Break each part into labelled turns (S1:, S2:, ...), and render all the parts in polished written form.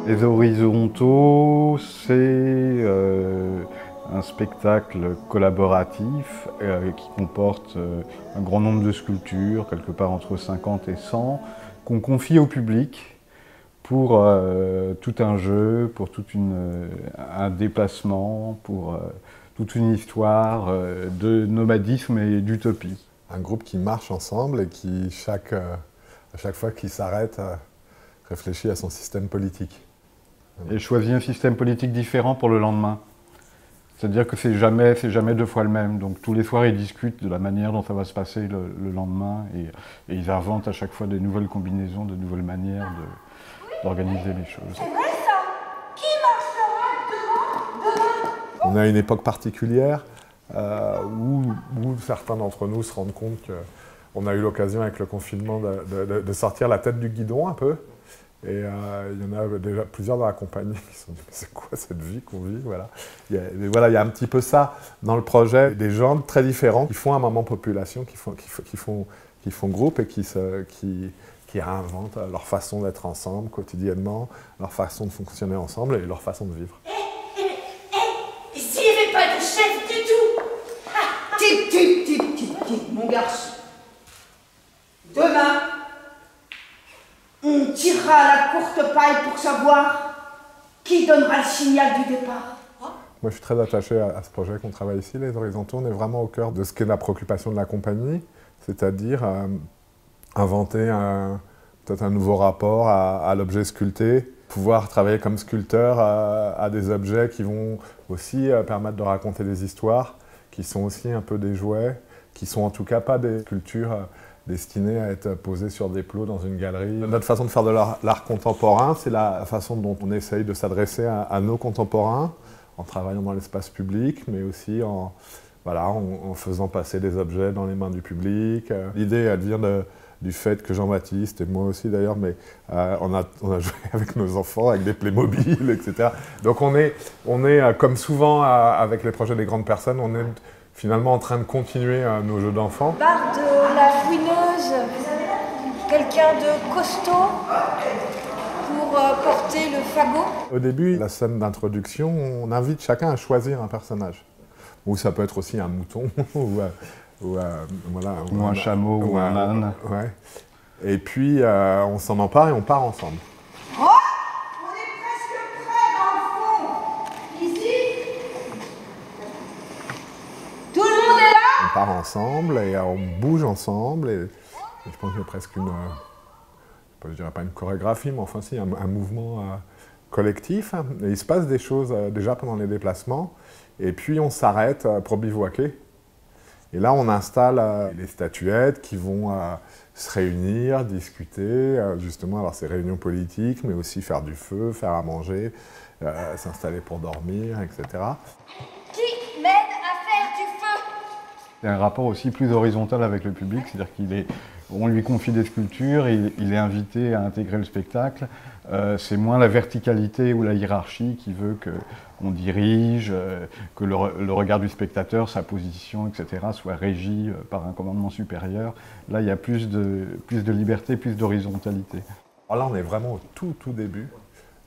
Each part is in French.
S1: Les horizontaux, c'est un spectacle collaboratif qui comporte un grand nombre de sculptures, quelque part entre 50 et 100, qu'on confie au public pour tout un jeu, pour un déplacement, pour toute une histoire de nomadisme et d'utopie.
S2: Un groupe qui marche ensemble et qui, à chaque fois qu'il s'arrête, réfléchit à son système politique.
S1: Et choisit un système politique différent pour le lendemain. C'est-à-dire que c'est jamais deux fois le même. Donc tous les soirs, ils discutent de la manière dont ça va se passer le lendemain et ils inventent à chaque fois des nouvelles combinaisons, de nouvelles manières d'organiser les choses.
S3: C'est vrai ça? Qui marchera demain?
S2: On a une époque particulière où certains d'entre nous se rendent compte qu'on a eu l'occasion avec le confinement de sortir la tête du guidon un peu. Et il y en a déjà plusieurs dans la compagnie qui se sont dit « c'est quoi cette vie qu'on vit ?» Voilà. Il y a un petit peu ça dans le projet, des gens très différents qui font un moment population, qui font groupe et qui réinventent leur façon d'être ensemble quotidiennement, leur façon de fonctionner ensemble et leur façon de vivre.
S3: Et s'il n'y avait pas de chef du tout? Tip, mon garçon. Demain, on tirera à la courte paille pour savoir qui donnera le signal du départ.
S2: Moi, je suis très attaché à ce projet qu'on travaille ici, les horizontaux. On est vraiment au cœur de ce qu'est la préoccupation de la compagnie, c'est-à-dire inventer peut-être un nouveau rapport à l'objet sculpté, pouvoir travailler comme sculpteur à des objets qui vont aussi permettre de raconter des histoires, qui sont aussi un peu des jouets, qui sont en tout cas pas des sculptures destinées à être posées sur des plots dans une galerie. Notre façon de faire de l'art contemporain, c'est la façon dont on essaye de s'adresser à nos contemporains, en travaillant dans l'espace public, mais aussi en faisant passer des objets dans les mains du public. L'idée, elle vient du fait que Jean-Baptiste, et moi aussi d'ailleurs, mais on a joué avec nos enfants, avec des Playmobil, etc. Donc on est comme souvent avec les projets des grandes personnes, on est finalement en train de continuer nos jeux d'enfants.
S4: Barre de la fouineuse, quelqu'un de costaud pour porter le fagot.
S2: Au début, la scène d'introduction, on invite chacun à choisir un personnage. Ou ça peut être aussi un mouton, ou
S1: un chameau, ou un âne.
S2: Ouais. Et puis, on s'en empare et on part ensemble.
S3: Oh, on est presque prêt dans le fond. Ici. Tout le monde est là?
S2: On part ensemble et on bouge ensemble. Et je pense qu'il y a presque je dirais pas une chorégraphie, mais enfin si, un mouvement collectif. Et il se passe des choses déjà pendant les déplacements. Et puis on s'arrête pour bivouaquer. Et là, on installe les statuettes qui vont se réunir, discuter, justement avoir ces réunions politiques, mais aussi faire du feu, faire à manger, s'installer pour dormir, etc.
S3: Qui m'aide à faire du feu?
S1: C'est un rapport aussi plus horizontal avec le public, c'est-à-dire qu'on lui confie des sculptures, il est invité à intégrer le spectacle. C'est moins la verticalité ou la hiérarchie qui veut qu'on dirige, que le regard du spectateur, sa position, etc. soit régi par un commandement supérieur. Là, il y a plus de liberté, plus d'horizontalité.
S2: Alors là, on est vraiment au tout début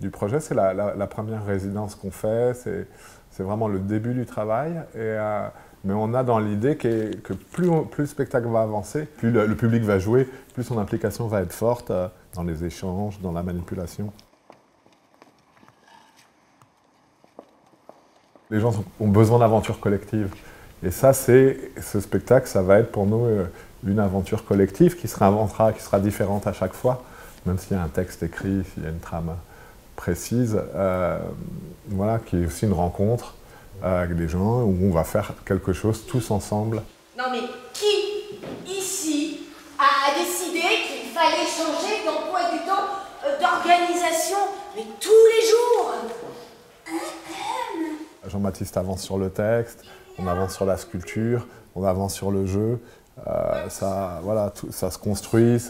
S2: du projet. C'est la première résidence qu'on fait, c'est vraiment le début du travail. Mais on a dans l'idée que plus le spectacle va avancer, plus le public va jouer, plus son implication va être forte dans les échanges, dans la manipulation. Les gens ont besoin d'aventures collectives. Et ça, ce spectacle, ça va être pour nous une aventure collective qui se réinventera, qui sera différente à chaque fois, même s'il y a un texte écrit, s'il y a une trame précise, qui est aussi une rencontre avec des gens où on va faire quelque chose tous ensemble.
S3: Non mais qui, ici, a décidé qu'il fallait changer d'emploi du temps, d'organisation, mais tous les jours?
S2: Jean-Baptiste avance sur le texte, on avance sur la sculpture, on avance sur le jeu. Ça se construit,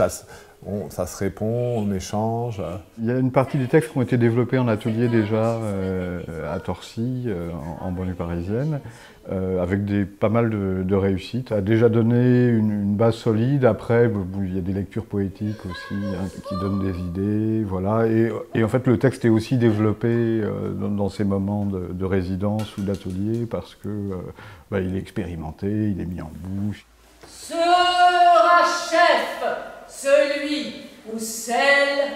S2: ça se répond, on échange.
S1: Il y a une partie des textes qui ont été développés en atelier déjà à Torcy, en banlieue parisienne, avec pas mal de réussites. Ça a déjà donné une base solide. Après, il y a des lectures poétiques aussi qui donnent des idées. Voilà. Et en fait, le texte est aussi développé dans ces moments de résidence ou d'atelier parce que il est expérimenté, il est mis en bouche.
S3: Sera chef celui ou celle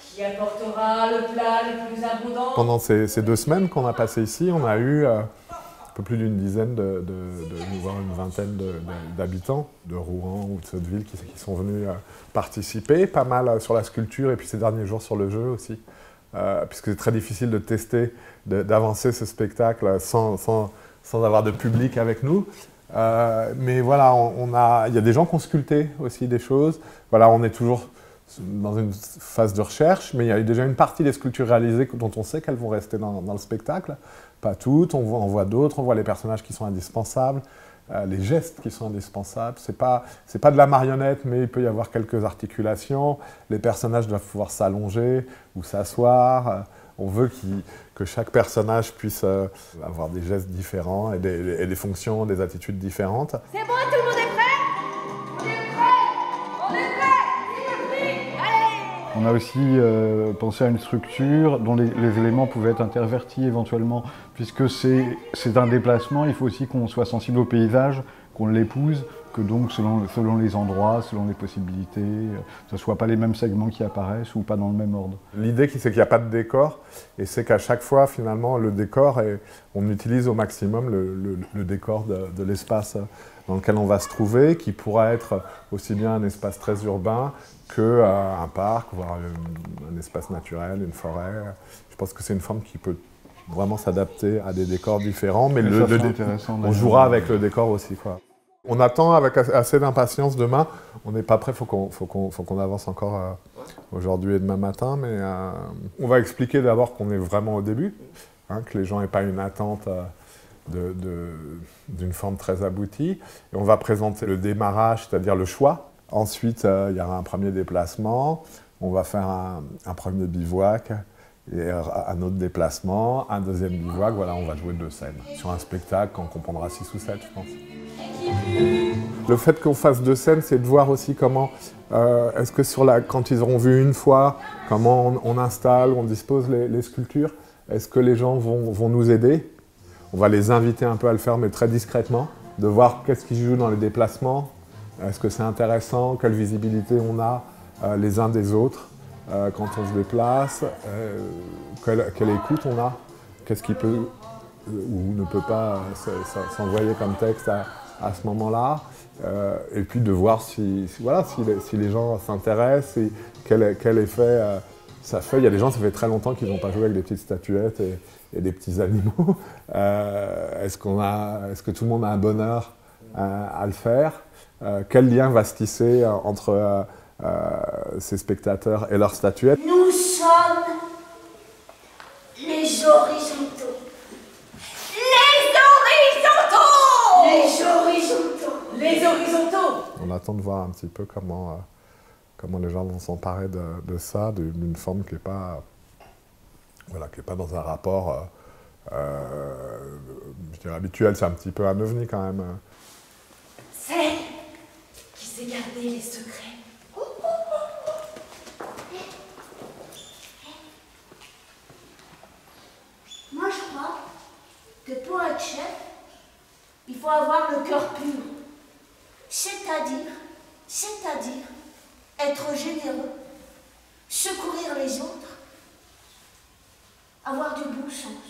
S3: qui apportera le plat le plus abondant.
S2: Pendant ces 2 semaines qu'on a passées ici, on a eu un peu plus d'une dizaine voire une vingtaine d'habitants de Rouen ou de Sotteville qui sont venus participer, pas mal sur la sculpture et puis ces derniers jours sur le jeu aussi, puisque c'est très difficile de tester, d'avancer ce spectacle sans avoir de public avec nous. Mais voilà, il y a des gens qui ont sculpté aussi des choses. Voilà, on est toujours dans une phase de recherche, mais il y a eu déjà une partie des sculptures réalisées dont on sait qu'elles vont rester dans le spectacle. Pas toutes, on voit d'autres, on voit les personnages qui sont indispensables, les gestes qui sont indispensables. C'est pas de la marionnette, mais il peut y avoir quelques articulations. Les personnages doivent pouvoir s'allonger ou s'asseoir. On veut que chaque personnage puisse avoir des gestes différents et des fonctions, des attitudes différentes.
S3: C'est bon, tout le monde est prêt? On est prêt? On est prêt? C'est parti! Allez!
S1: On a aussi pensé à une structure dont les éléments pouvaient être intervertis éventuellement. Puisque c'est un déplacement, il faut aussi qu'on soit sensible au paysage, qu'on l'épouse, que donc selon les endroits, selon les possibilités, ce ne soient pas les mêmes segments qui apparaissent ou pas dans le même ordre.
S2: L'idée, c'est qu'il n'y a pas de décor, et c'est qu'à chaque fois, finalement, le décor, on utilise au maximum le décor de l'espace dans lequel on va se trouver, qui pourra être aussi bien un espace très urbain qu'un parc, voire un espace naturel, une forêt. Je pense que c'est une forme qui peut vraiment s'adapter à des décors différents, mais on jouera avec le décor aussi, quoi. On attend avec assez d'impatience demain. On n'est pas prêt, il faut qu'on avance encore aujourd'hui et demain matin, mais on va expliquer d'abord qu'on est vraiment au début, que les gens n'aient pas une attente d'une forme très aboutie. Et on va présenter le démarrage, c'est-à-dire le choix. Ensuite, il y aura un premier déplacement, on va faire un premier bivouac, et un autre déplacement, un deuxième bivouac. Voilà, on va jouer 2 scènes sur un spectacle qu'on comprendra 6 ou 7, je pense. Le fait qu'on fasse 2 scènes, c'est de voir aussi comment, est-ce que quand ils auront vu une fois, comment on installe, on dispose les sculptures, est-ce que les gens vont nous aider? On va les inviter un peu à le faire, mais très discrètement, de voir qu'est-ce qu'ils jouent dans les déplacements, est-ce que c'est intéressant, quelle visibilité on a les uns des autres quand on se déplace, quelle écoute on a, qu'est-ce qui peut ou ne peut pas s'envoyer comme texte à ce moment-là, et puis de voir si les gens s'intéressent, et quel effet ça fait. Il y a des gens, ça fait très longtemps qu'ils n'ont pas joué avec des petites statuettes et des petits animaux. Est-ce que tout le monde a un bonheur à le faire? Quel lien va se tisser entre ces spectateurs et leurs statuettes?
S3: Nous sommes les horizontaux. Les horizontaux! Les horizontaux!
S2: On attend de voir un petit peu comment les gens vont s'emparer de ça, d'une forme qui n'est pas, dans un rapport je dirais habituel. C'est un petit peu un ovni quand même.
S3: Celle qui sait garder les secrets. Moi je crois que pour être chef, il faut avoir le cœur pur, c'est-à-dire être généreux, secourir les autres, avoir du bon sens.